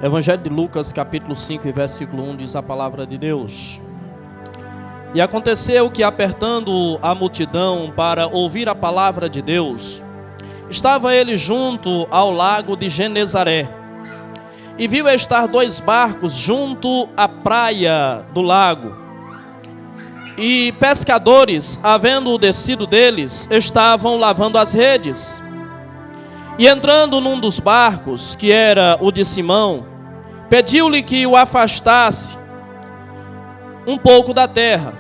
Evangelho de Lucas, capítulo 5, e versículo 1, diz a palavra de Deus. E aconteceu que, apertando a multidão para ouvir a palavra de Deus, estava ele junto ao lago de Genezaré, e viu estar 2 barcos junto à praia do lago. E pescadores, havendo descido deles, estavam lavando as redes. E entrando num dos barcos, que era o de Simão, pediu-lhe que o afastasse um pouco da terra.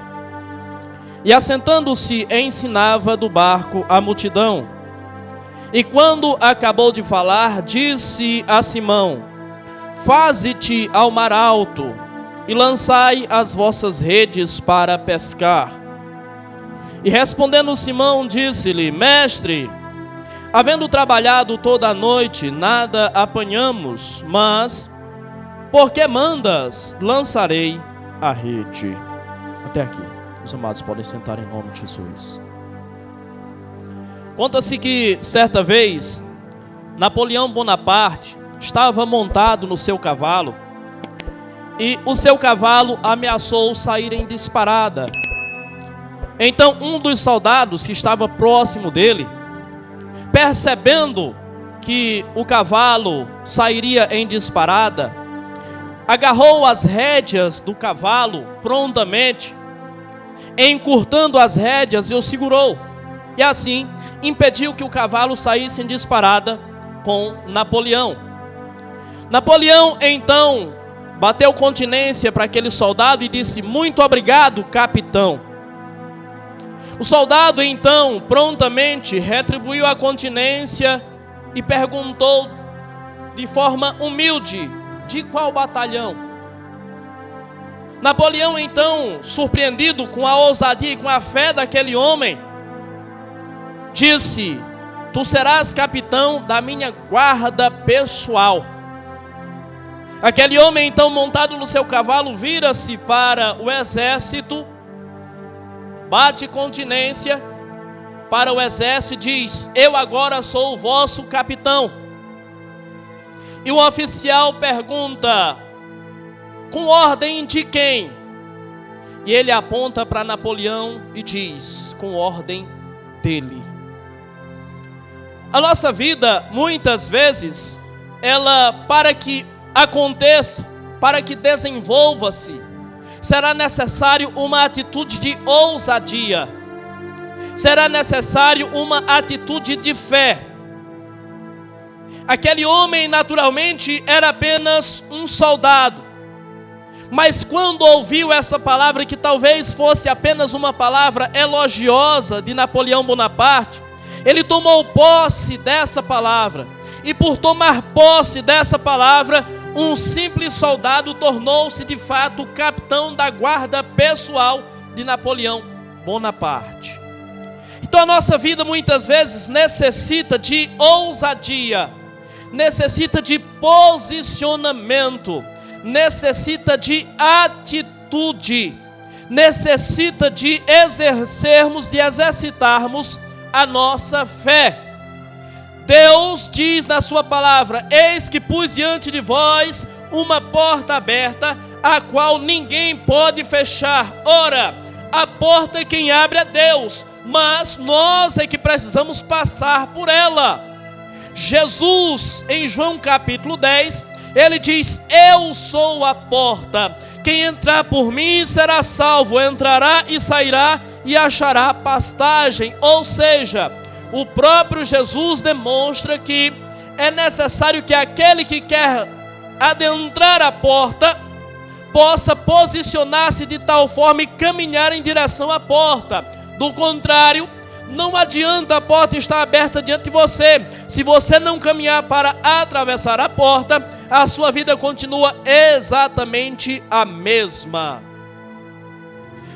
E assentando-se, ensinava do barco a multidão. E quando acabou de falar, disse a Simão: Faze-te ao mar alto, e lançai as vossas redes para pescar. E respondendo Simão, disse-lhe: Mestre, havendo trabalhado toda a noite, nada apanhamos, mas, porque mandas, lançarei a rede. Até aqui. Os amados podem sentar em nome de Jesus. Conta-se que, certa vez, Napoleão Bonaparte estava montado no seu cavalo, e o seu cavalo ameaçou sair em disparada. Então um dos soldados que estava próximo dele, percebendo que o cavalo sairia em disparada, agarrou as rédeas do cavalo prontamente, encurtando as rédeas, e o segurou, e assim impediu que o cavalo saísse em disparada com Napoleão. Napoleão então bateu continência para aquele soldado e disse: Muito obrigado, capitão. O soldado então prontamente retribuiu a continência e perguntou de forma humilde: de qual batalhão? Napoleão então, surpreendido com a ousadia e com a fé daquele homem, disse: Tu serás capitão da minha guarda pessoal. Aquele homem então, montado no seu cavalo, vira-se para o exército, bate continência para o exército e diz: Eu agora sou o vosso capitão. E o oficial pergunta: Com ordem de quem? E ele aponta para Napoleão e diz: Com ordem dele. A nossa vida, muitas vezes, ela, para que aconteça, para que desenvolva-se, será necessário uma atitude de ousadia, será necessário uma atitude de fé. Aquele homem naturalmente era apenas um soldado, mas quando ouviu essa palavra, que talvez fosse apenas uma palavra elogiosa de Napoleão Bonaparte, ele tomou posse dessa palavra, e por tomar posse dessa palavra, um simples soldado tornou-se de fato o capitão da guarda pessoal de Napoleão Bonaparte. Então a nossa vida muitas vezes necessita de ousadia, necessita de posicionamento, necessita de atitude, necessita de exercermos, de exercitarmos a nossa fé. Deus diz na sua palavra: Eis que pus diante de vós uma porta aberta, a qual ninguém pode fechar. Ora, a porta quem abre é Deus, mas nós é que precisamos passar por ela. Jesus, em João capítulo 10, ele diz: Eu sou a porta, quem entrar por mim será salvo, entrará e sairá e achará pastagem. Ou seja, o próprio Jesus demonstra que é necessário que aquele que quer adentrar a porta possa posicionar-se de tal forma e caminhar em direção à porta. Do contrário, não adianta a porta estar aberta diante de você. Se você não caminhar para atravessar a porta, a sua vida continua exatamente a mesma.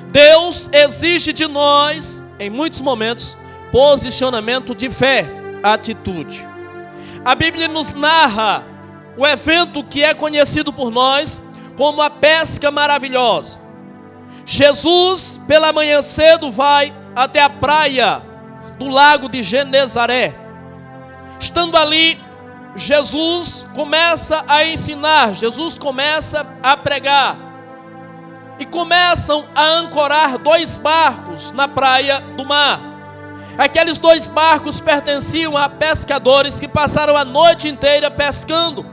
Deus exige de nós, em muitos momentos, posicionamento de fé, atitude. A Bíblia nos narra o evento que é conhecido por nós como a pesca maravilhosa. Jesus, pela manhã cedo, vai até a praia do lago de Genezaré. Estando ali, Jesus começa a ensinar, Jesus começa a pregar. E começam a ancorar 2 barcos na praia do mar. Aqueles 2 barcos pertenciam a pescadores que passaram a noite inteira pescando.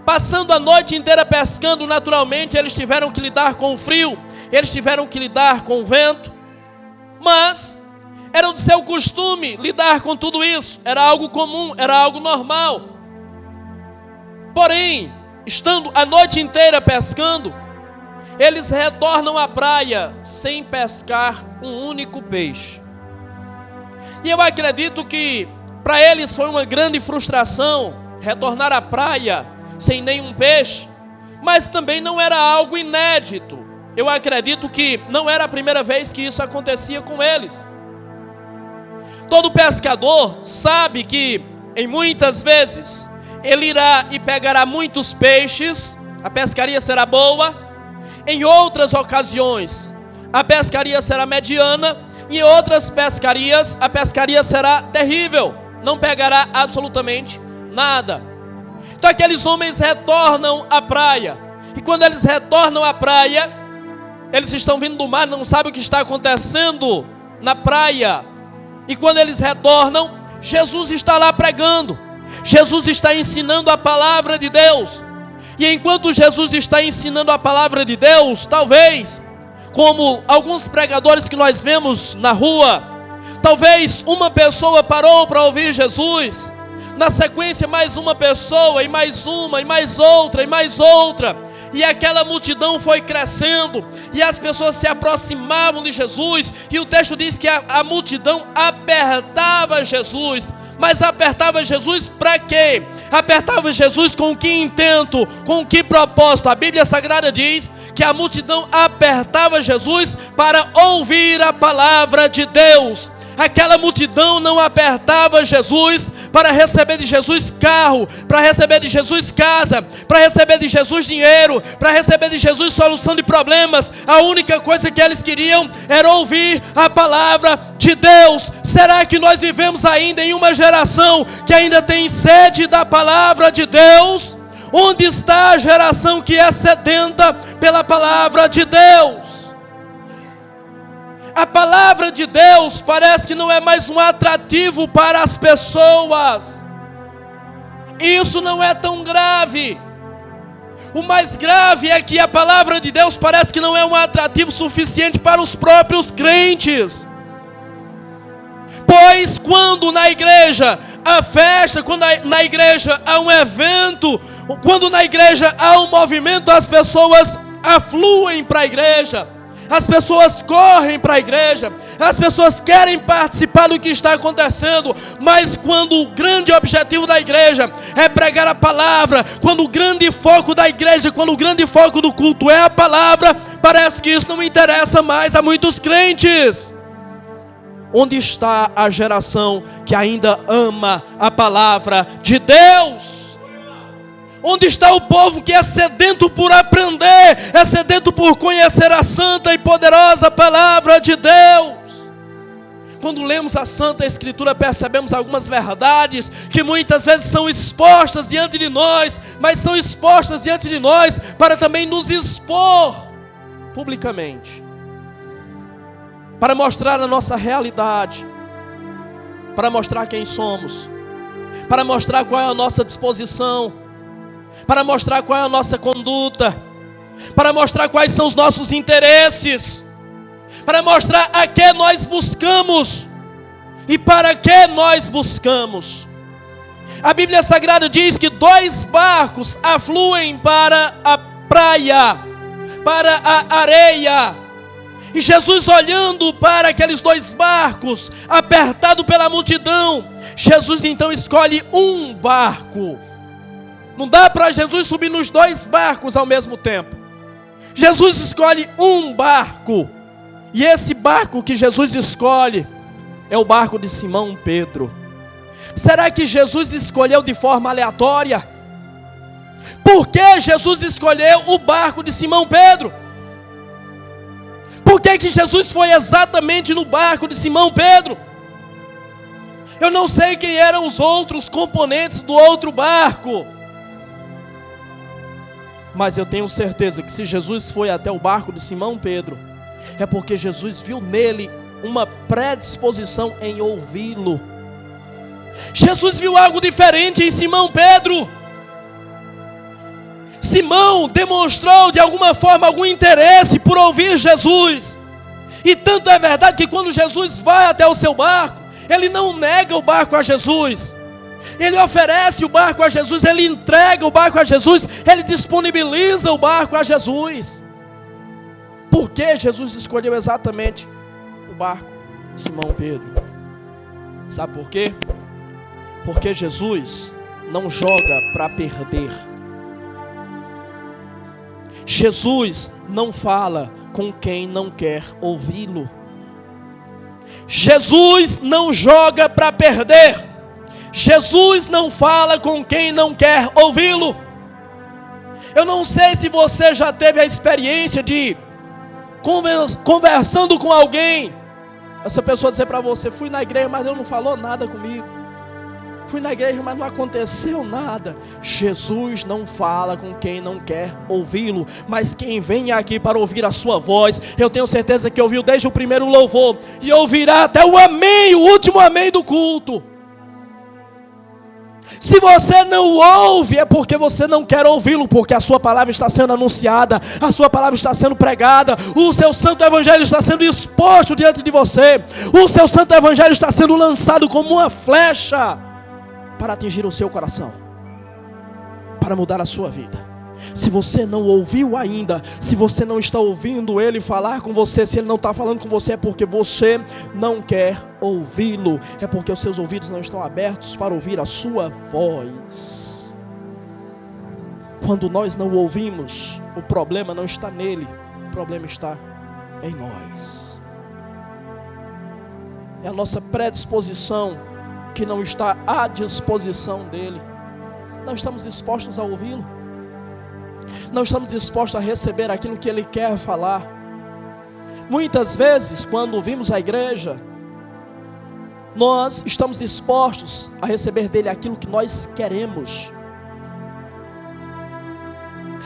Passando a noite inteira pescando, naturalmente eles tiveram que lidar com o frio, eles tiveram que lidar com o vento, mas era do seu costume lidar com tudo isso, era algo comum, era algo normal. Porém, estando a noite inteira pescando, eles retornam à praia sem pescar um único peixe. E eu acredito que para eles foi uma grande frustração retornar à praia sem nenhum peixe, mas também não era algo inédito. Eu acredito que não era a primeira vez que isso acontecia com eles. Todo pescador sabe que em muitas vezes ele irá e pegará muitos peixes, a pescaria será boa. Em outras ocasiões a pescaria será mediana, e em outras pescarias a pescaria será terrível, não pegará absolutamente nada. Então aqueles homens retornam à praia, e quando eles retornam à praia, eles estão vindo do mar, não sabem o que está acontecendo na praia. E quando eles retornam, Jesus está lá pregando, Jesus está ensinando a palavra de Deus. E enquanto Jesus está ensinando a palavra de Deus, talvez, como alguns pregadores que nós vemos na rua, talvez uma pessoa parou para ouvir Jesus, na sequência mais uma pessoa, e mais uma, e mais outra, e mais outra, e aquela multidão foi crescendo, e as pessoas se aproximavam de Jesus, e o texto diz que a multidão apertava Jesus. Mas apertava Jesus para quê? Apertava Jesus com que intento? Com que propósito? A Bíblia Sagrada diz que a multidão apertava Jesus para ouvir a palavra de Deus. Aquela multidão não apertava Jesus para receber de Jesus carro, para receber de Jesus casa, para receber de Jesus dinheiro, para receber de Jesus solução de problemas. A única coisa que eles queriam era ouvir a palavra de Deus. Será que nós vivemos ainda em uma geração que ainda tem sede da palavra de Deus? Onde está a geração que é sedenta pela palavra de Deus? A palavra de Deus parece que não é mais um atrativo para as pessoas. Isso não é tão grave. O mais grave é que a palavra de Deus parece que não é um atrativo suficiente para os próprios crentes. Pois quando na igreja há festa, quando na igreja há um evento, quando na igreja há um movimento, as pessoas afluem para a igreja. As pessoas correm para a igreja, as pessoas querem participar do que está acontecendo, mas quando o grande objetivo da igreja é pregar a palavra, quando o grande foco da igreja, quando o grande foco do culto é a palavra, parece que isso não interessa mais a muitos crentes. Onde está a geração que ainda ama a palavra de Deus? Onde está o povo que é sedento por aprender, é sedento por conhecer a santa e poderosa palavra de Deus? Quando lemos a Santa Escritura, percebemos algumas verdades que muitas vezes são expostas diante de nós, mas são expostas diante de nós para também nos expor publicamente, para mostrar a nossa realidade, para mostrar quem somos, para mostrar qual é a nossa disposição, para mostrar qual é a nossa conduta, para mostrar quais são os nossos interesses, para mostrar a que nós buscamos e para que nós buscamos. A Bíblia Sagrada diz que 2 barcos afluem para a praia, para a areia, e Jesus, olhando para aqueles 2 barcos, apertado pela multidão, Jesus então escolhe um barco. Não dá para Jesus subir nos 2 barcos ao mesmo tempo. Jesus escolhe um barco. E esse barco que Jesus escolhe é o barco de Simão Pedro. Será que Jesus escolheu de forma aleatória? Por que Jesus escolheu o barco de Simão Pedro? Por que Jesus foi exatamente no barco de Simão Pedro? Eu não sei quem eram os outros componentes do outro barco. Mas eu tenho certeza que se Jesus foi até o barco de Simão Pedro, é porque Jesus viu nele uma predisposição em ouvi-lo. Jesus viu algo diferente em Simão Pedro. Simão demonstrou de alguma forma algum interesse por ouvir Jesus. E tanto é verdade que quando Jesus vai até o seu barco, ele não nega o barco a Jesus. Ele oferece o barco a Jesus, ele entrega o barco a Jesus, ele disponibiliza o barco a Jesus. Por que Jesus escolheu exatamente o barco de Simão Pedro? Sabe por quê? Porque Jesus não joga para perder. Jesus não fala com quem não quer ouvi-lo. Jesus não joga para perder. Jesus não fala com quem não quer ouvi-lo. Eu não sei se você já teve a experiência de conversando com alguém, essa pessoa dizer para você: fui na igreja, mas Deus não falou nada comigo. Fui na igreja, mas não aconteceu nada. Jesus não fala com quem não quer ouvi-lo, mas quem vem aqui para ouvir a sua voz, eu tenho certeza que ouviu desde o primeiro louvor e ouvirá até o amém, o último amém do culto. Se você não ouve, é porque você não quer ouvi-lo, porque a sua palavra está sendo anunciada, a sua palavra está sendo pregada, o seu santo evangelho está sendo exposto diante de você, o seu santo evangelho está sendo lançado como uma flecha para atingir o seu coração, para mudar a sua vida. Se você não ouviu ainda, se você não está ouvindo Ele falar com você, se Ele não está falando com você, é porque você não quer ouvi-lo, é porque os seus ouvidos não estão abertos para ouvir a sua voz. Quando nós não ouvimos, o problema não está nele, o problema está em nós. É a nossa predisposição que não está à disposição dele. Não estamos dispostos a ouvi-lo. Não estamos dispostos a receber aquilo que ele quer falar. Muitas vezes, quando vimos a igreja, nós estamos dispostos a receber dele aquilo que nós queremos.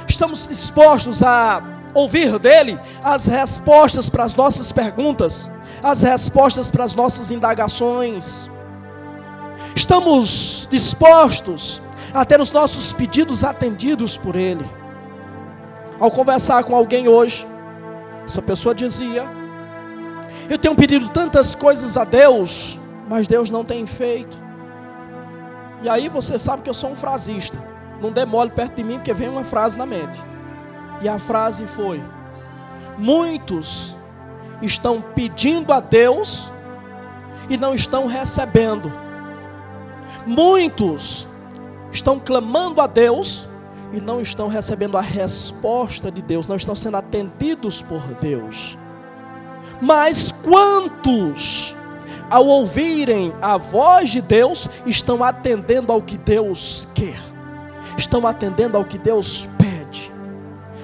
Estamos dispostos a ouvir dele as respostas para as nossas perguntas, as respostas para as nossas indagações. Estamos dispostos a ter os nossos pedidos atendidos por ele. Ao conversar com alguém hoje, essa pessoa dizia: eu tenho pedido tantas coisas a Deus, mas Deus não tem feito. E aí você sabe que eu sou um frasista, não dê mole perto de mim, porque vem uma frase na mente. E a frase foi: muitos estão pedindo a Deus e não estão recebendo. Muitos estão clamando a Deus e não estão recebendo a resposta de Deus, não estão sendo atendidos por Deus. Mas quantos, ao ouvirem a voz de Deus, estão atendendo ao que Deus quer, estão atendendo ao que Deus pede?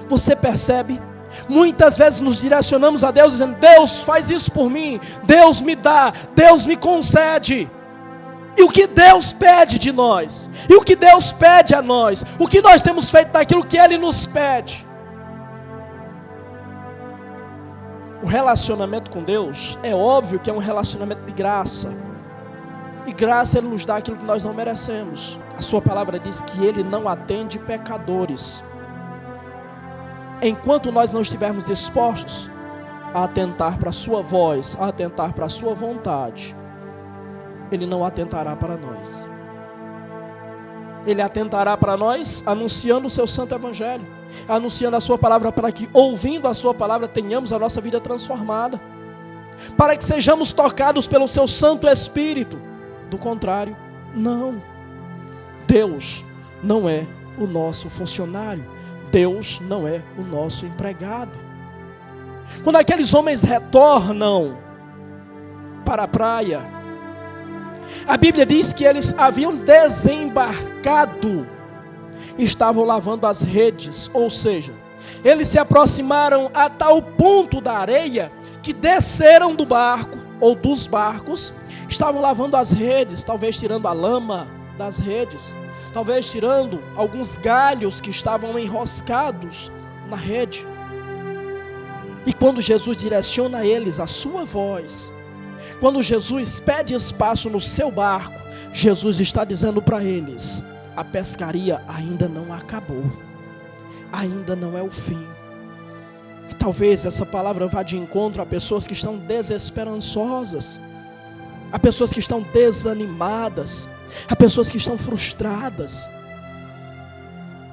Você percebe? Muitas vezes nos direcionamos a Deus dizendo: Deus, faz isso por mim, Deus me dá, Deus me concede. E o que Deus pede de nós? E o que Deus pede a nós? O que nós temos feito daquilo que Ele nos pede? O relacionamento com Deus, é óbvio que é um relacionamento de graça. E graça Ele nos dá aquilo que nós não merecemos. A sua palavra diz que Ele não atende pecadores. Enquanto nós não estivermos dispostos a atentar para a sua voz, a atentar para a sua vontade, Ele não atentará para nós. Ele atentará para nós anunciando o seu santo evangelho, anunciando a sua palavra, para que, ouvindo a sua palavra, tenhamos a nossa vida transformada, para que sejamos tocados pelo seu Santo Espírito. Do contrário, não. Deus não é o nosso funcionário, Deus não é o nosso empregado. Quando aqueles homens retornam para a praia, a Bíblia diz que eles haviam desembarcado, estavam lavando as redes, ou seja, eles se aproximaram a tal ponto da areia que desceram do barco, ou dos barcos, estavam lavando as redes, talvez tirando a lama das redes, talvez tirando alguns galhos que estavam enroscados na rede. E quando Jesus direciona a eles a sua voz, quando Jesus pede espaço no seu barco, Jesus está dizendo para eles: a pescaria ainda não acabou, ainda não é o fim. E talvez essa palavra vá de encontro a pessoas que estão desesperançosas, a pessoas que estão desanimadas, a pessoas que estão frustradas.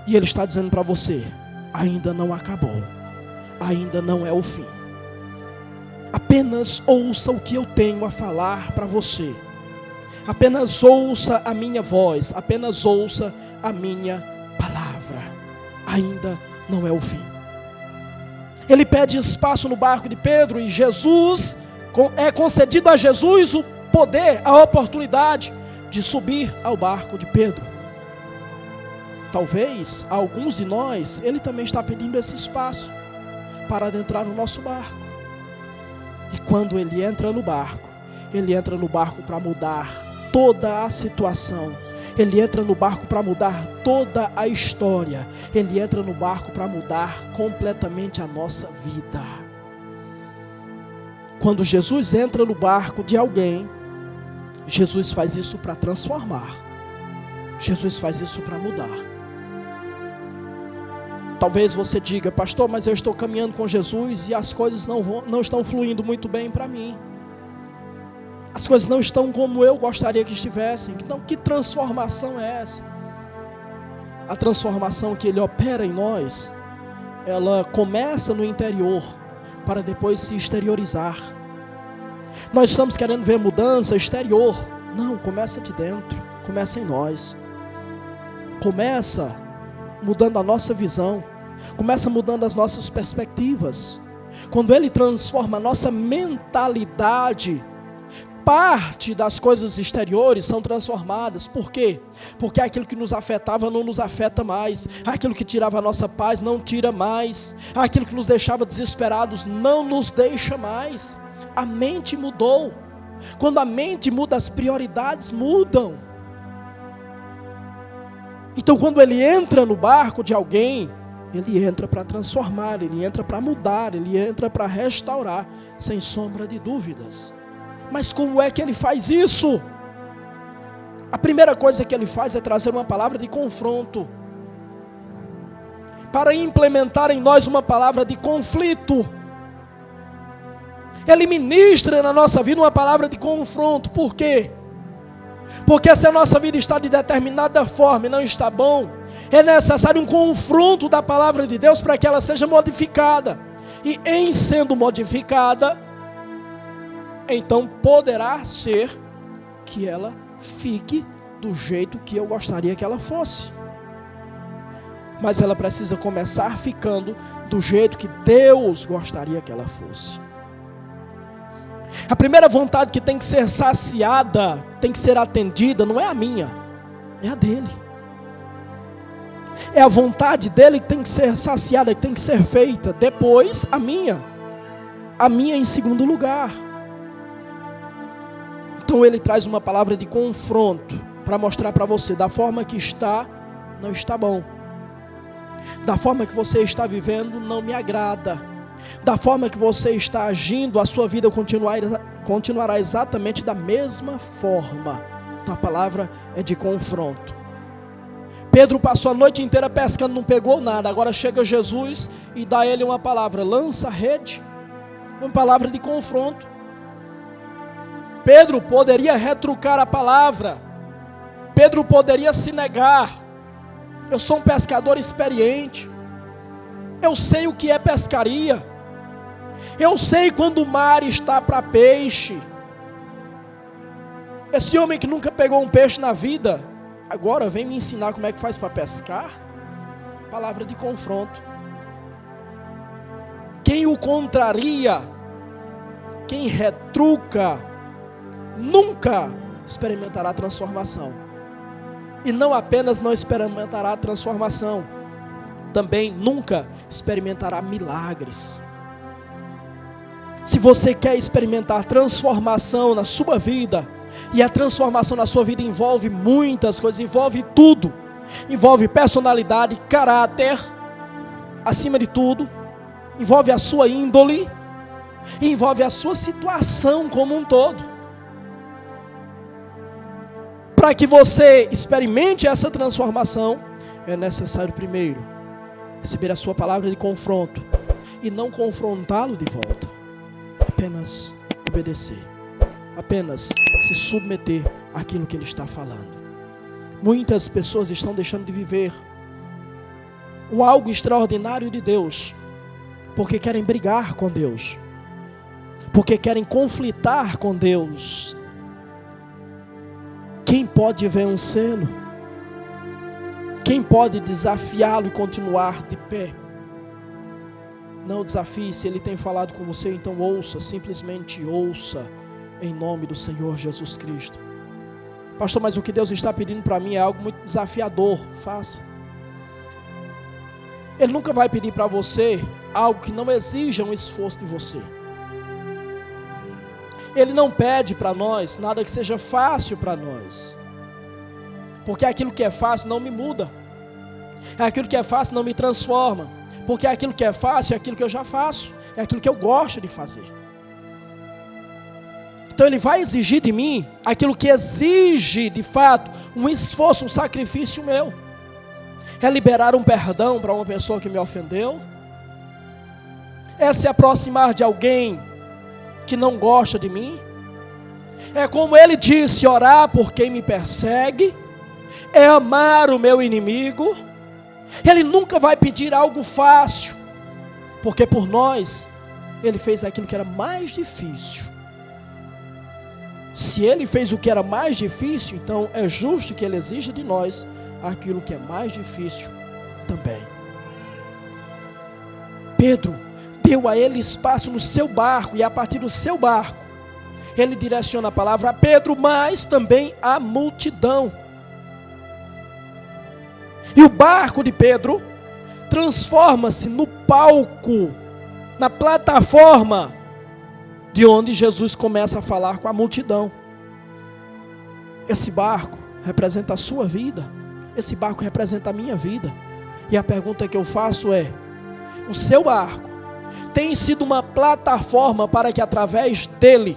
E Ele está dizendo para você: ainda não acabou, ainda não é o fim. Apenas ouça o que eu tenho a falar para você. Apenas ouça a minha voz, apenas ouça a minha palavra. Ainda não é o fim. Ele pede espaço no barco de Pedro e é concedido a Jesus o poder, a oportunidade de subir ao barco de Pedro. Talvez a alguns de nós, Ele também está pedindo esse espaço para adentrar no nosso barco. E quando Ele entra no barco para mudar toda a situação. Ele entra no barco para mudar toda a história. Ele entra no barco para mudar completamente a nossa vida. Quando Jesus entra no barco de alguém, Jesus faz isso para transformar. Jesus faz isso para mudar. Talvez você diga: pastor, mas eu estou caminhando com Jesus e as coisas não estão fluindo muito bem para mim. As coisas não estão como eu gostaria que estivessem. Então, que transformação é essa? A transformação que Ele opera em nós, ela começa no interior, para depois se exteriorizar. Nós estamos querendo ver mudança exterior. Não, começa de dentro, começa em nós. Começa mudando a nossa visão, começa mudando as nossas perspectivas. Quando Ele transforma a nossa mentalidade, parte das coisas exteriores são transformadas. Por quê? Porque aquilo que nos afetava não nos afeta mais. Aquilo que tirava a nossa paz não tira mais. Aquilo que nos deixava desesperados não nos deixa mais. A mente mudou. Quando a mente muda, as prioridades mudam. Então, quando Ele entra no barco de alguém, Ele entra para transformar, Ele entra para mudar, Ele entra para restaurar, sem sombra de dúvidas. Mas como é que Ele faz isso? A primeira coisa que Ele faz é trazer uma palavra de confronto, para implementar em nós uma palavra de conflito. Ele ministra na nossa vida uma palavra de confronto. Por quê? Porque se a nossa vida está de determinada forma e não está bom, é necessário um confronto da palavra de Deus para que ela seja modificada. E em sendo modificada, então poderá ser que ela fique do jeito que eu gostaria que ela fosse. Mas ela precisa começar ficando do jeito que Deus gostaria que ela fosse. A primeira vontade que tem que ser saciada, tem que ser atendida, não é a minha, é a dele. É a vontade dele que tem que ser saciada, que tem que ser feita. Depois a minha em segundo lugar. Então Ele traz uma palavra de confronto para mostrar para você: da forma que está, não está bom. Da forma que você está vivendo, não me agrada. Da forma que você está agindo, a sua vida continuará exatamente da mesma forma. Então a palavra é de confronto. Pedro passou a noite inteira pescando, não pegou nada. Agora chega Jesus e dá a ele uma palavra: lança a rede. Uma palavra de confronto. Pedro poderia retrucar a palavra. Pedro poderia se negar: eu sou um pescador experiente, eu sei o que é pescaria, eu sei quando o mar está para peixe. Esse homem que nunca pegou um peixe na vida, agora vem me ensinar como é que faz para pescar? Palavra de confronto. Quem o contraria, quem retruca, nunca experimentará transformação. E não apenas não experimentará transformação, também nunca experimentará milagres. Se você quer experimentar transformação na sua vida, E a transformação na sua vida envolve muitas coisas, envolve tudo. Envolve personalidade, caráter, acima de tudo. Envolve a sua índole, envolve a sua situação como um todo. Para que você experimente essa transformação, é necessário primeiro receber a sua palavra de confronto e não confrontá-lo de volta. Apenas obedecer, apenas se submeter àquilo que ele está falando. Muitas pessoas estão deixando de viver o algo extraordinário de Deus, porque querem brigar com Deus, porque querem conflitar com Deus. Quem pode vencê-lo? Quem pode desafiá-lo e continuar de pé? Não desafie. Se ele tem falado com você, então ouça, simplesmente ouça, em nome do Senhor Jesus Cristo. Pastor, mas o que Deus está pedindo para mim é algo muito desafiador. Faça. Ele nunca vai pedir para você algo que não exija um esforço de você. Ele não pede para nós nada que seja fácil para nós, porque aquilo que é fácil não me muda, aquilo que é fácil não me transforma, porque aquilo que é fácil é aquilo que eu já faço, é aquilo que eu gosto de fazer. Então ele vai exigir de mim aquilo que exige de fato um esforço, um sacrifício meu. É liberar um perdão para uma pessoa que me ofendeu, é se aproximar de alguém que não gosta de mim, é como ele disse, orar por quem me persegue, é amar o meu inimigo. Ele nunca vai pedir algo fácil, porque por nós, ele fez aquilo que era mais difícil. Se ele fez o que era mais difícil, então é justo que ele exija de nós aquilo que é mais difícil também. Pedro deu a ele espaço no seu barco, e a partir do seu barco, ele direciona a palavra a Pedro, mas também à multidão. E o barco de Pedro transforma-se no palco, na plataforma, de onde Jesus começa a falar com a multidão. Esse barco representa a sua vida, esse barco representa a minha vida. E a pergunta que eu faço é: o seu barco tem sido uma plataforma para que através dele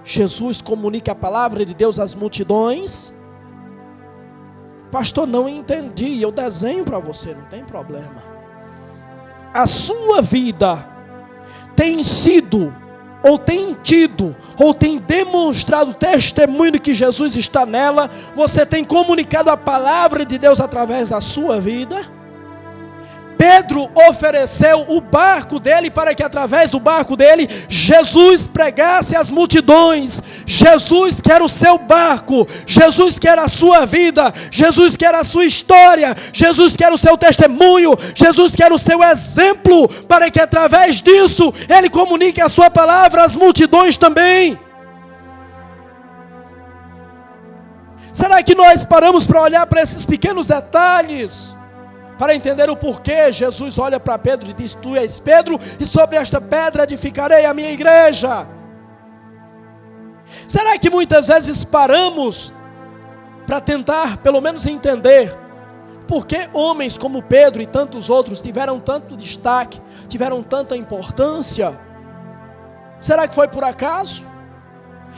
Jesus comunique a palavra de Deus às multidões? Pastor, não entendi. Eu desenho para você, não tem problema. A sua vida tem sido, ou tem tido, ou tem demonstrado testemunho de que Jesus está nela? Você tem comunicado a palavra de Deus através da sua vida? Pedro ofereceu o barco dele para que através do barco dele Jesus pregasse às multidões. Jesus quer o seu barco, Jesus quer a sua vida, Jesus quer a sua história, Jesus quer o seu testemunho, Jesus quer o seu exemplo, para que através disso ele comunique a sua palavra às multidões também. Será que nós paramos para olhar para esses pequenos detalhes, para entender o porquê Jesus olha para Pedro e diz: tu és Pedro, e sobre esta pedra edificarei a minha igreja? Será que muitas vezes paramos para tentar pelo menos entender por que homens como Pedro e tantos outros tiveram tanto destaque, tiveram tanta importância? Será que foi por acaso?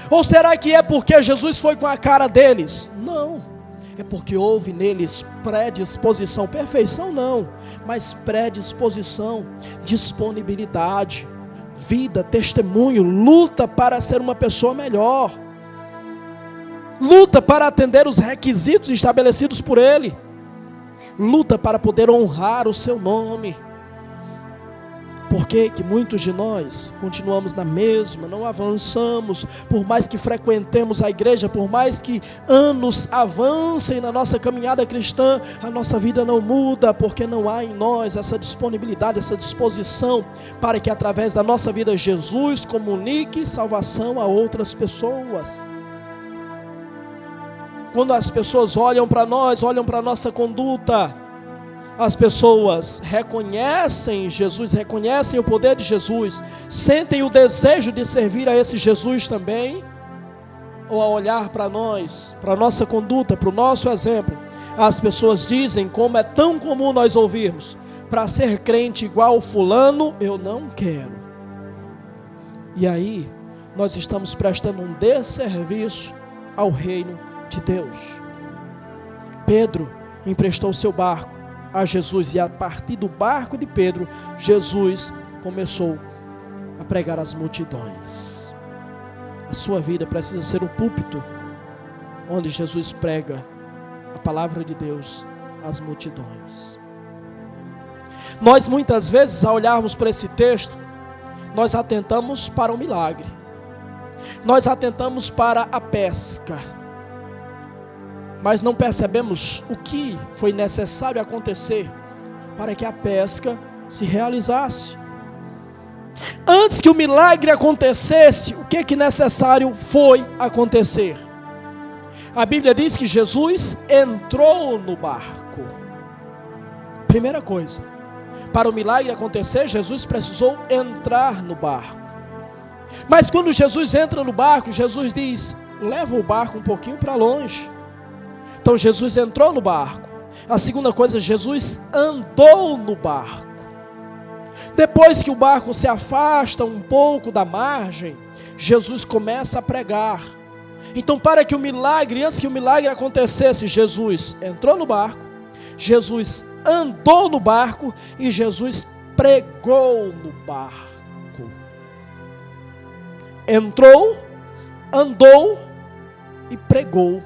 Ou será que é porque Jesus foi com a cara deles? Não. É porque houve neles predisposição, perfeição não, mas predisposição, disponibilidade, vida, testemunho, luta para ser uma pessoa melhor, luta para atender os requisitos estabelecidos por ele, luta para poder honrar o seu nome. Por que muitos de nós continuamos na mesma, não avançamos? Por mais que frequentemos a igreja, por mais que anos avancem na nossa caminhada cristã, a nossa vida não muda, porque não há em nós essa disponibilidade, essa disposição, para que através da nossa vida Jesus comunique salvação a outras pessoas. Quando as pessoas olham para nós, olham para a nossa conduta, as pessoas reconhecem Jesus, reconhecem o poder de Jesus, sentem o desejo de servir a esse Jesus também? ou a olhar para nós, para a nossa conduta, para o nosso exemplo, as pessoas dizem, como é tão comum nós ouvirmos: para ser crente igual fulano, eu não quero. E aí, nós estamos prestando um desserviço ao reino de Deus. Pedro emprestou seu barco a Jesus, e a partir do barco de Pedro, Jesus começou a pregar às multidões. A sua vida precisa ser o púlpito onde Jesus prega a palavra de Deus às multidões. Nós muitas vezes, ao olharmos para esse texto, nós atentamos para o milagre, nós atentamos para a pesca, mas não percebemos o que foi necessário acontecer para que a pesca se realizasse. Antes que o milagre acontecesse, o que necessário foi acontecer? A Bíblia diz que Jesus entrou no barco. Primeira coisa, para o milagre acontecer, Jesus precisou entrar no barco. Mas quando Jesus entra no barco, Jesus diz: leva o barco um pouquinho para longe. Então Jesus entrou no barco. A segunda coisa, Jesus andou no barco. Depois que o barco se afasta um pouco da margem, Jesus começa a pregar. Então, para que o milagre, antes que o milagre acontecesse, Jesus entrou no barco, Jesus andou no barco e Jesus pregou no barco. Entrou, andou e pregou.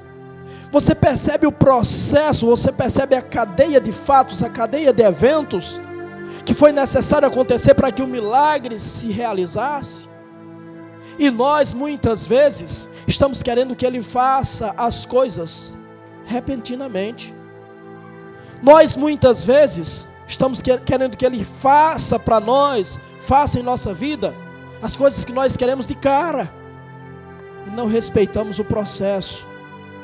Você percebe o processo, você percebe a cadeia de fatos, a cadeia de eventos que foi necessário acontecer para que o milagre se realizasse? E nós muitas vezes estamos querendo que Ele faça as coisas repentinamente. Nós muitas vezes estamos querendo que Ele faça para nós, faça em nossa vida as coisas que nós queremos de cara, e não respeitamos o processo.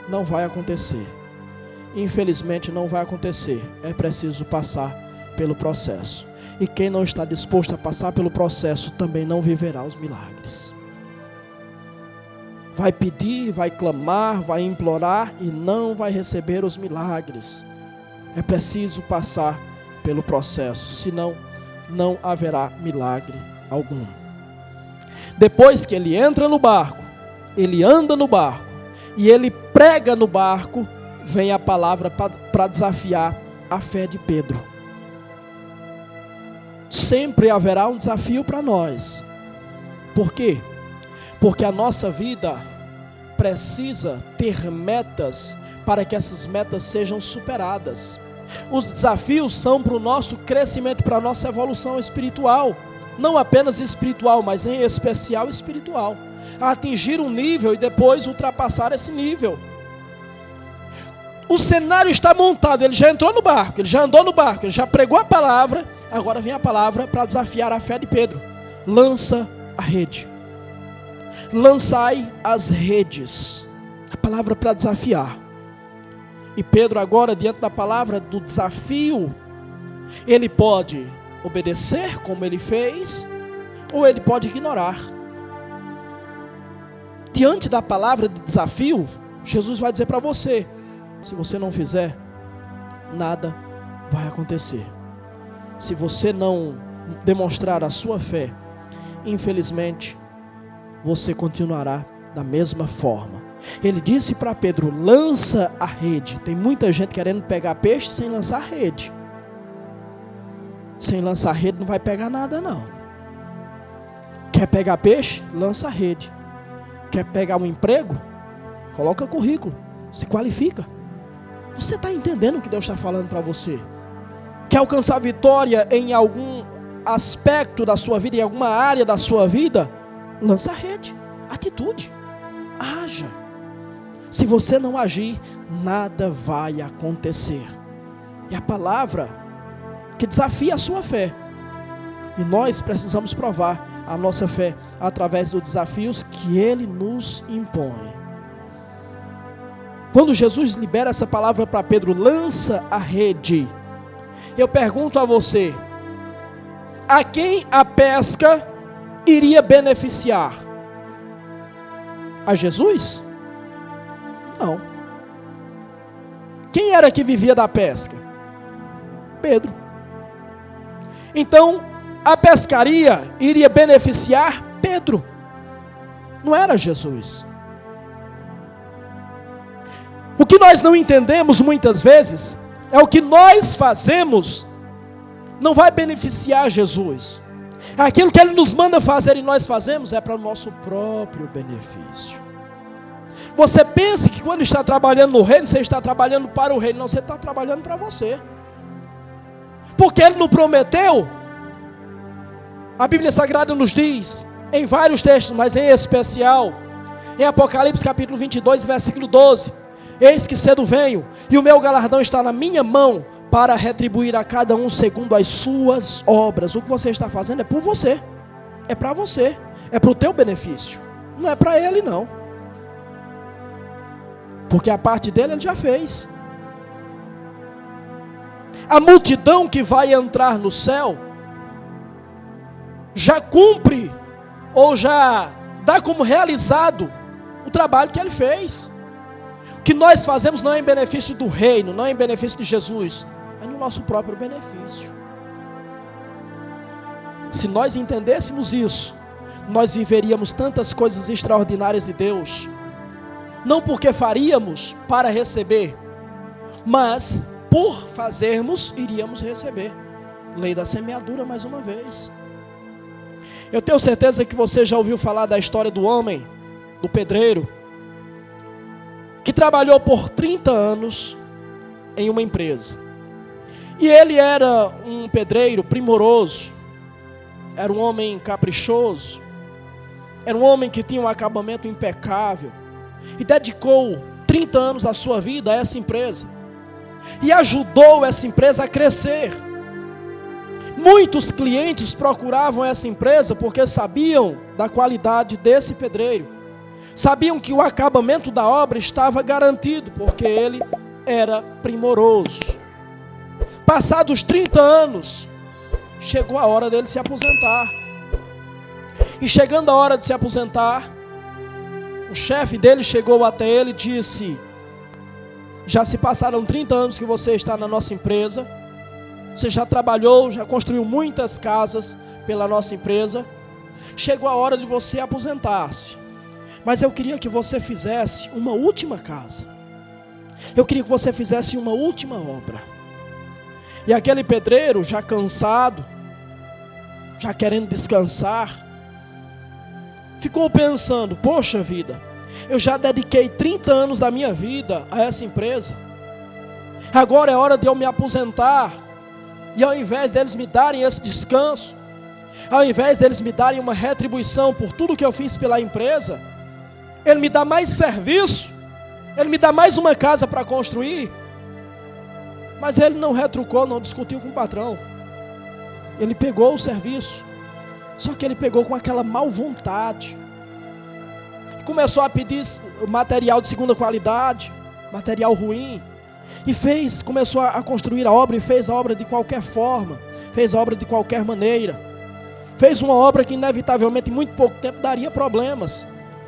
Não vai acontecer. Infelizmente não vai acontecer. É preciso passar pelo processo. E quem não está disposto a passar pelo processo também não viverá os milagres. Vai pedir, vai clamar, vai implorar e não vai receber os milagres. É preciso passar pelo processo, senão não haverá milagre algum. Depois que ele entra no barco, ele anda no barco e ele prega no barco, vem a palavra para desafiar a fé de Pedro. Sempre haverá um desafio para nós. Por quê? Porque a nossa vida precisa ter metas para que essas metas sejam superadas. Os desafios são para o nosso crescimento, para a nossa evolução espiritual. Não apenas espiritual, mas em especial espiritual. A atingir um nível e depois ultrapassar esse nível. O cenário está montado, ele já entrou no barco, ele já andou no barco, ele já pregou a palavra. Agora vem a palavra para desafiar a fé de Pedro. Lança a rede. Lançai as redes. A palavra para desafiar. E Pedro agora, diante da palavra do desafio, ele pode obedecer como ele fez, ou ele pode ignorar. Diante da palavra de desafio, Jesus vai dizer para você: se você não fizer, nada vai acontecer. Se você não demonstrar a sua fé, infelizmente, você continuará da mesma forma. Ele disse para Pedro: lança a rede. Tem muita gente querendo pegar peixe sem lançar rede. Sem lançar rede não vai pegar nada não. Quer pegar peixe? Lança a rede. Quer pegar um emprego? Coloca currículo, se qualifica. Você está entendendo o que Deus está falando para você? Quer alcançar vitória em algum aspecto da sua vida, em alguma área da sua vida? Lança a rede, atitude, haja. Se você não agir, nada vai acontecer. E a palavra que desafia a sua fé. E nós precisamos provar a nossa fé através dos desafios que Ele nos impõe. Quando Jesus libera essa palavra para Pedro, lança a rede. Eu pergunto a você: a quem a pesca iria beneficiar? A Jesus? Não. Quem era que vivia da pesca? Pedro. Então, a pescaria iria beneficiar Pedro. Não era Jesus. O que nós não entendemos muitas vezes é o que nós fazemos não vai beneficiar Jesus. Aquilo que Ele nos manda fazer e nós fazemos é para o nosso próprio benefício. Você pensa que quando está trabalhando no reino, você está trabalhando para o reino. Não, você está trabalhando para você. Porque Ele não prometeu. A Bíblia Sagrada nos diz, em vários textos, mas em especial, em Apocalipse capítulo 22, versículo 12. Eis que cedo venho, e o meu galardão está na minha mão, para retribuir a cada um segundo as suas obras. O que você está fazendo é por você. É para você. É para o teu benefício. Não é para ele, não. Porque a parte dele ele já fez. A multidão que vai entrar no céu já cumpre ou já dá como realizado o trabalho que ele fez. O que nós fazemos não é em benefício do reino, não é em benefício de Jesus, é no nosso próprio benefício. Se nós entendêssemos isso, nós viveríamos tantas coisas extraordinárias de Deus, não porque faríamos para receber, mas por fazermos, iríamos receber. Lei da semeadura mais uma vez. Eu tenho certeza que você já ouviu falar da história do homem, do pedreiro, que trabalhou por 30 anos em uma empresa. E ele era um pedreiro primoroso, era um homem caprichoso, era um homem que tinha um acabamento impecável, e dedicou 30 anos da sua vida a essa empresa, e ajudou essa empresa a crescer. Muitos clientes procuravam essa empresa porque sabiam da qualidade desse pedreiro, sabiam que o acabamento da obra estava garantido, porque ele era primoroso. Passados 30 anos, chegou a hora dele se aposentar. E chegando a hora de se aposentar, o chefe dele chegou até ele e disse: já se passaram 30 anos que você está na nossa empresa, você já trabalhou, já construiu muitas casas pela nossa empresa, chegou a hora de você aposentar-se. Mas eu queria que você fizesse uma última casa. Eu queria que você fizesse uma última obra. E aquele pedreiro, já cansado, já querendo descansar, ficou pensando: poxa vida, eu já dediquei 30 anos da minha vida a essa empresa. Agora é hora de eu me aposentar. E ao invés deles me darem esse descanso, ao invés deles me darem uma retribuição por tudo que eu fiz pela empresa, ele me dá mais serviço, ele me dá mais uma casa para construir. Mas ele não retrucou, não discutiu com o patrão. Ele pegou o serviço, só que ele pegou com aquela mal vontade. Começou a pedir material de segunda qualidade, material ruim, e começou a construir a obra, e fez a obra de qualquer forma, fez a obra de qualquer maneira. Fez uma obra que inevitavelmente em muito pouco tempo daria problemas,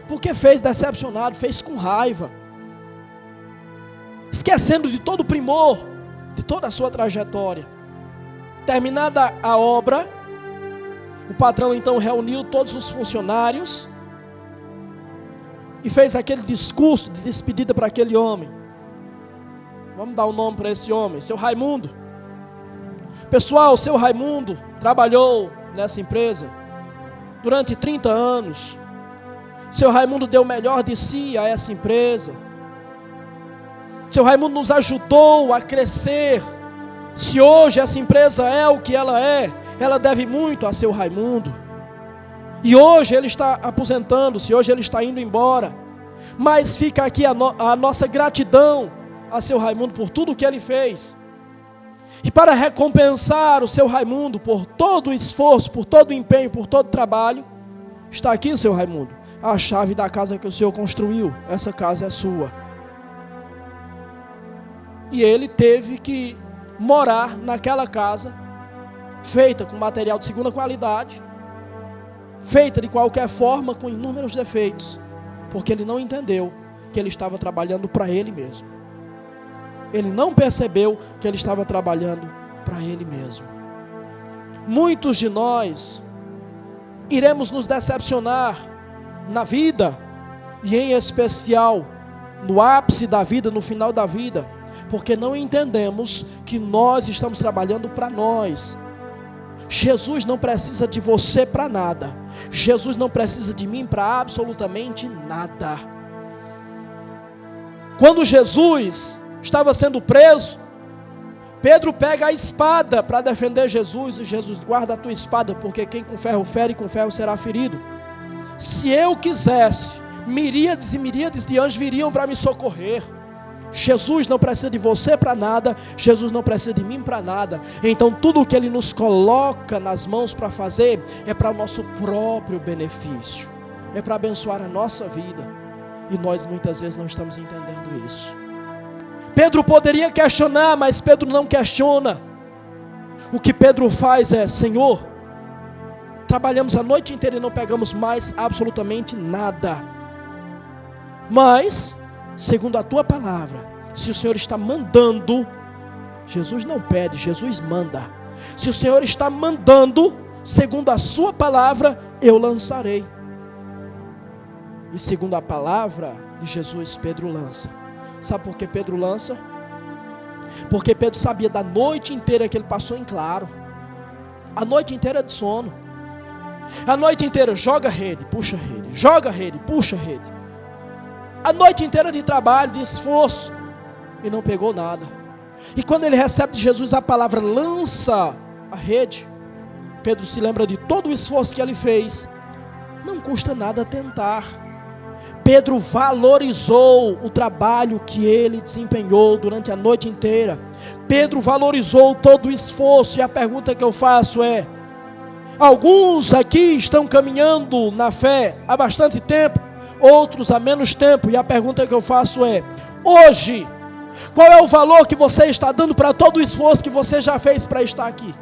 porque fez decepcionado, fez com raiva, esquecendo de todo o primor, de toda a sua trajetória. Terminada a obra, o patrão então reuniu todos os funcionários e fez aquele discurso de despedida para aquele homem. Vamos dar um nome para esse homem, seu Raimundo. Pessoal, seu Raimundo trabalhou nessa empresa durante 30 anos. Seu Raimundo deu o melhor de si a essa empresa. Seu Raimundo nos ajudou a crescer. Se hoje essa empresa é o que ela é, ela deve muito a seu Raimundo. E hoje ele está aposentando-se, hoje ele está indo embora. Mas fica aqui a nossa gratidão a seu Raimundo por tudo que ele fez. E para recompensar o seu Raimundo por todo o esforço, por todo o empenho, por todo o trabalho, está aqui, seu Raimundo, a chave da casa que o Senhor construiu. Essa casa é sua. E ele teve que morar naquela casa, feita com material de segunda qualidade, feita de qualquer forma, com inúmeros defeitos, porque ele não entendeu que ele estava trabalhando para ele mesmo. Ele não percebeu que ele estava trabalhando para ele mesmo. Muitos de nós iremos nos decepcionar na vida, e em especial no ápice da vida, no final da vida, porque não entendemos que nós estamos trabalhando para nós. Jesus não precisa de você para nada. Jesus não precisa de mim para absolutamente nada. Quando Jesus estava sendo preso, Pedro pega a espada para defender Jesus, e Jesus: guarda a tua espada, porque quem com ferro fere, com ferro será ferido. Se eu quisesse, miríades e miríades de anjos viriam para me socorrer. Jesus não precisa de você para nada, Jesus não precisa de mim para nada. Então tudo o que Ele nos coloca nas mãos para fazer é para o nosso próprio benefício, é para abençoar a nossa vida, e nós muitas vezes não estamos entendendo isso. Pedro poderia questionar, mas Pedro não questiona. O que Pedro faz é: Senhor, trabalhamos a noite inteira e não pegamos mais absolutamente nada, mas segundo a tua palavra, se o Senhor está mandando, Jesus não pede, Jesus manda. Se o Senhor está mandando, segundo a sua palavra, eu lançarei. E segundo a palavra de Jesus, Pedro lança. Sabe por que Pedro lança? Porque Pedro sabia da noite inteira que ele passou em claro. A noite inteira de sono. A noite inteira joga rede, puxa rede, joga rede, puxa rede. A noite inteira de trabalho, de esforço, e não pegou nada. E quando ele recebe de Jesus a palavra lança a rede, Pedro se lembra de todo o esforço que ele fez. Não custa nada tentar. Pedro valorizou o trabalho que ele desempenhou durante a noite inteira. Pedro valorizou todo o esforço. E a pergunta que eu faço é: alguns aqui estão caminhando na fé há bastante tempo, outros há menos tempo, e a pergunta que eu faço é: hoje, qual é o valor que você está dando para todo o esforço que você já fez para estar aqui?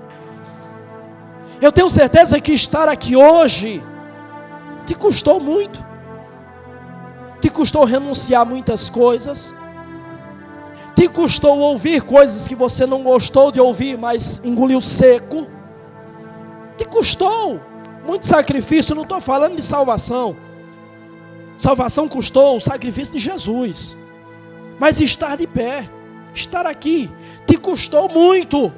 Eu tenho certeza que estar aqui hoje te custou muito, te custou renunciar a muitas coisas, te custou ouvir coisas que você não gostou de ouvir, mas engoliu seco, te custou muito sacrifício. Eu não estou falando de salvação. Salvação custou o sacrifício de Jesus. Mas estar de pé, estar aqui, te custou muito.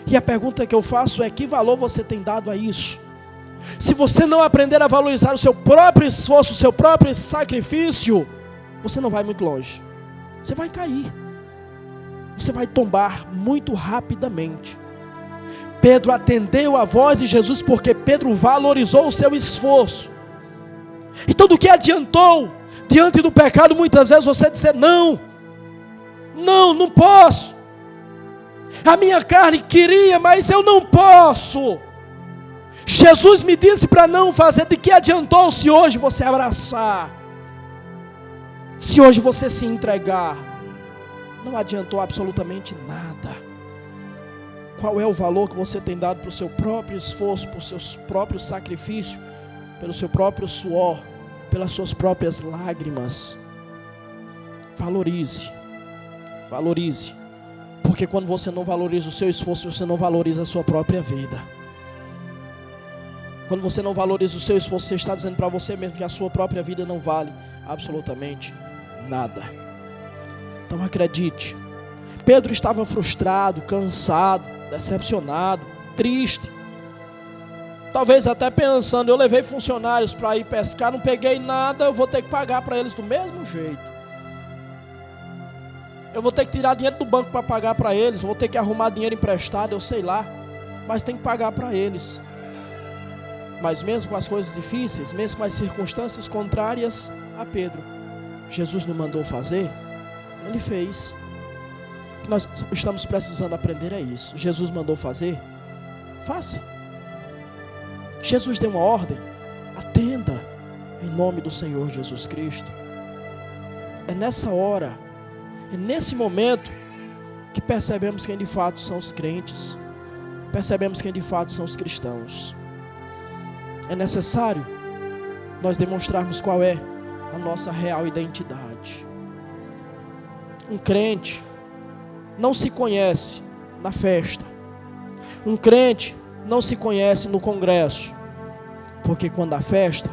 E a pergunta que eu faço é: que valor você tem dado a isso? Se você não aprender a valorizar o seu próprio esforço, o seu próprio sacrifício, você não vai muito longe. Você vai cair. Você vai tombar muito rapidamente. Pedro atendeu a voz de Jesus porque Pedro valorizou o seu esforço. Então, do que adiantou diante do pecado muitas vezes você dizer: não posso, a minha carne queria, mas eu não posso. Jesus me disse para não fazer. De que adiantou se hoje você abraçar, se hoje você se entregar? Não adiantou absolutamente nada. Qual é o valor que você tem dado para o seu próprio esforço, para o seu próprio sacrifício, pelo seu próprio suor, pelas suas próprias lágrimas? Valorize, valorize, porque quando você não valoriza o seu esforço, você não valoriza a sua própria vida. Quando você não valoriza o seu esforço, você está dizendo para você mesmo que a sua própria vida não vale absolutamente nada. Então acredite, Pedro estava frustrado, cansado, decepcionado, triste, talvez até pensando: eu levei funcionários para ir pescar, não peguei nada, eu vou ter que pagar para eles do mesmo jeito. Eu vou ter que tirar dinheiro do banco para pagar para eles, vou ter que arrumar dinheiro emprestado, eu sei lá, mas tem que pagar para eles. Mas mesmo com as coisas difíceis, mesmo com as circunstâncias contrárias a Pedro, Jesus não mandou fazer, Ele fez. O que nós estamos precisando aprender é isso. Jesus mandou fazer, faça. Jesus deu uma ordem, atenda, em nome do Senhor Jesus Cristo. É nessa hora, é nesse momento, que percebemos quem de fato são os crentes, percebemos quem de fato são os cristãos. É necessário nós demonstrarmos qual é a nossa real identidade. Um crente não se conhece na festa. Um crente não se conhece no congresso. Porque quando há festa,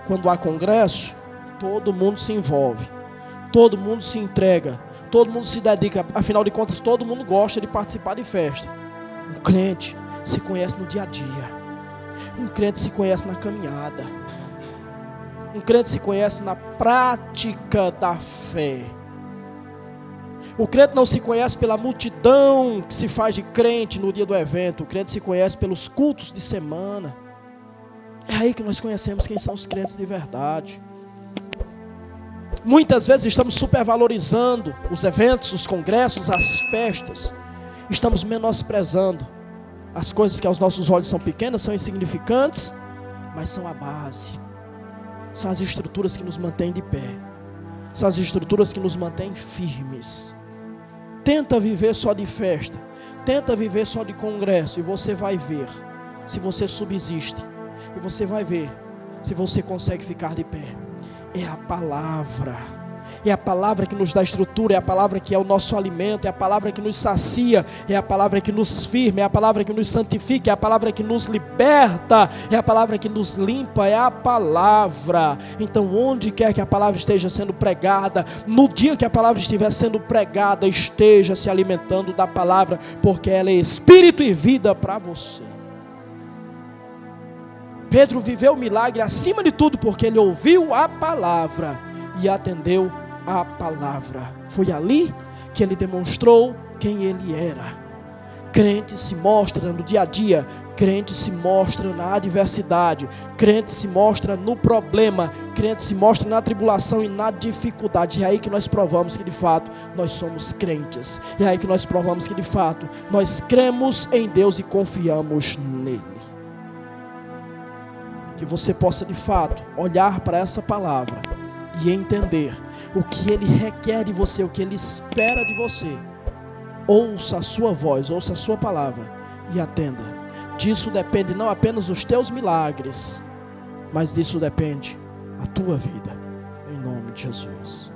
quando há congresso, todo mundo se envolve, todo mundo se entrega, todo mundo se dedica. Afinal de contas, todo mundo gosta de participar de festa. Um crente se conhece no dia a dia. Um crente se conhece na caminhada. Um crente se conhece na prática da fé. O crente não se conhece pela multidão que se faz de crente no dia do evento. O crente se conhece pelos cultos de semana. É aí que nós conhecemos quem são os crentes de verdade. Muitas vezes estamos supervalorizando os eventos, os congressos, as festas. Estamos menosprezando as coisas que aos nossos olhos são pequenas, são insignificantes, mas são a base. São as estruturas que nos mantêm de pé. São as estruturas que nos mantêm firmes. Tenta viver só de festa. Tenta viver só de congresso. E você vai ver se você subsiste. E você vai ver se você consegue ficar de pé. É a palavra. É a palavra que nos dá estrutura, é a palavra que é o nosso alimento, é a palavra que nos sacia, é a palavra que nos firma, é a palavra que nos santifica, é a palavra que nos liberta, é a palavra que nos limpa, é a palavra. Então, onde quer que a palavra esteja sendo pregada, no dia que a palavra estiver sendo pregada, esteja se alimentando da palavra, porque ela é espírito e vida para você. Pedro viveu o milagre acima de tudo porque ele ouviu a palavra e atendeu a palavra. Foi ali que ele demonstrou quem ele era. Crente se mostra no dia a dia, crente se mostra na adversidade, crente se mostra no problema, crente se mostra na tribulação e na dificuldade. É aí que nós provamos que de fato nós somos crentes. É aí que nós provamos que de fato nós cremos em Deus e confiamos nele. Que você possa de fato olhar para essa palavra e entender o que ele requer de você, o que ele espera de você. Ouça a sua voz, ouça a sua palavra e atenda. Disso depende não apenas os teus milagres, mas disso depende a tua vida, em nome de Jesus.